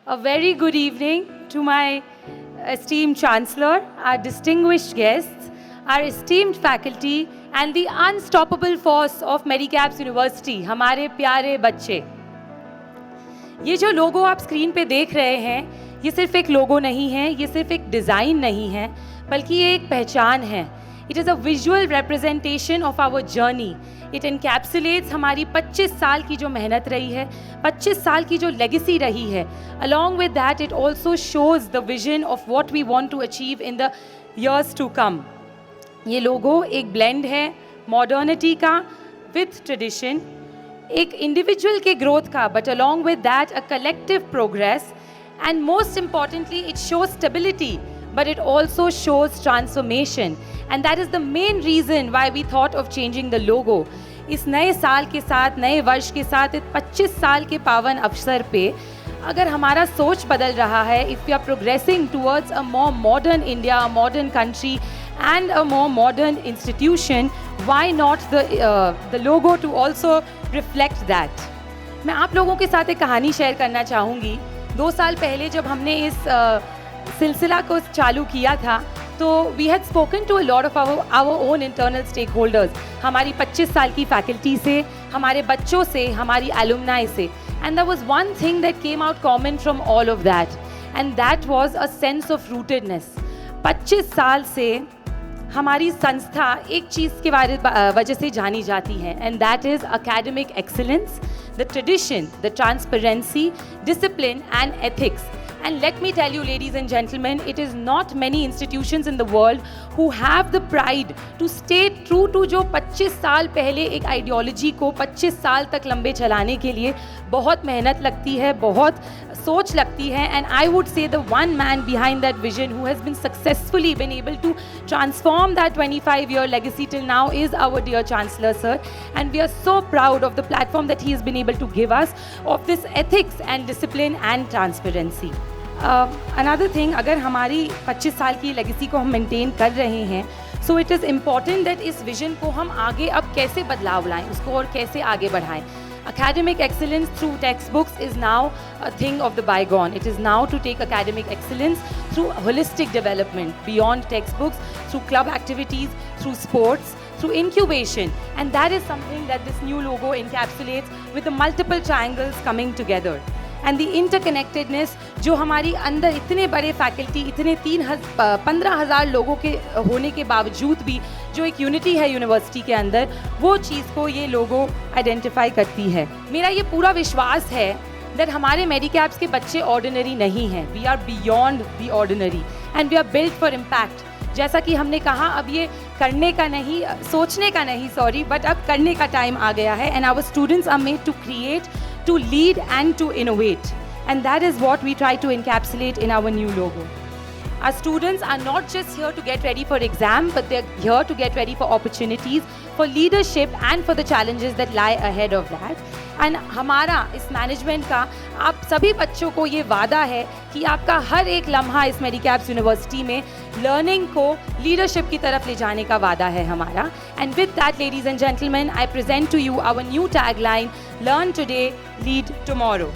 A very good evening to my esteemed Chancellor, our distinguished guests, our esteemed faculty, and the unstoppable force of Medicaps University, हमारे प्यारे बच्चे। ये जो लोगो आप screen पे देख रहे हैं, ये सिर्फ एक लोगो नहीं है, ये सिर्फ एक डिज़ाइन नहीं है, बल्कि ये एक पहचान है। It is a visual representation of our journey. It encapsulates हमारी 25 साल की जो मेहनत रही है, 25 साल की जो legacy रही है. Along with that, it also shows the vision of what we want to achieve in the years to come. ये लोगो एक blend है modernity का with tradition, एक individual के growth का, but along with that, a collective progress, and most importantly, it shows stability, but it also shows transformation. And that is the main reason why we thought of changing the logo. इस नए साल के साथ, नए वर्ष के साथ, इस 25 साल के पावन अवसर पे अगर हमारा सोच बदल रहा है, if we are progressing towards a more modern India, a modern country and a more modern institution, why not the logo to also reflect that? मैं आप लोगों के साथ एक कहानी शेयर करना चाहूँगी। 2 साल पहले जब हमने इस सिलसिला को चालू किया था, तो we had spoken to a lot of our own internal stakeholders, हमारी 25 साल की फैकल्टी से, हमारे बच्चों से, हमारी एलुमनाई से, and there was one thing that came out common from all of that, and that was a sense of rootedness. 25 साल से हमारी संस्था एक चीज़ के वजह से जानी जाती है, and that is academic excellence, the tradition, the transparency, discipline and ethics. And let me tell you, ladies and gentlemen, it is not many institutions in the world who have the pride to stay true to जो 25 साल पहले एक ideology को 25 साल तक लंबे चलाने के लिए बहुत मेहनत लगती है, बहुत सोच लगती है. And I would say the one man behind that vision who has been successfully been able to transform that 25-year legacy till now is our dear Chancellor, sir. And we are so proud of the platform that he has been able to give us of this ethics and discipline and transparency. Another thing, अगर हमारी 25 साल की legacy को हम maintain कर रहे हैं, so it is important that इस विजन को हम आगे अब कैसे बदलाव लाएं, उसको और कैसे आगे बढ़ाएं. Academic excellence through textbooks is now a thing of the bygone. It is now to take academic excellence through holistic development, beyond textbooks, through club activities, through sports, through incubation. And that is something that this new logo encapsulates with the multiple triangles coming together. And the interconnectedness जो हमारी अंदर इतने बड़े faculty, इतने 15,000 लोगों के होने के बावजूद भी जो एक यूनिटी है यूनिवर्सिटी के अंदर, वो चीज़ को ये लोगो आइडेंटिफाई करती है. मेरा ये पूरा विश्वास है दैट हमारे मेडिकैप्स के बच्चे ऑर्डिनरी नहीं हैं. We are beyond the ordinary and we are built for impact. जैसा कि हमने कहा, अब ये करने का नहीं, सोचने का नहीं, बट अब करने का टाइम आ गया है. And our students are made to create, to lead and to innovate, and that is what we try to encapsulate in our new logo. Our students are not just here to get ready for exam, but they're here to get ready for opportunities, for leadership and for the challenges that lie ahead of that. And हमारा इस management का आप सभी बच्चों को ये वादा है कि आपका हर एक लम्हा इस मेडिकैप्स यूनिवर्सिटी में लर्निंग को लीडरशिप की तरफ ले जाने का वादा है हमारा. And with that, ladies and gentleman, I present to you our new tagline, learn today, lead tomorrow.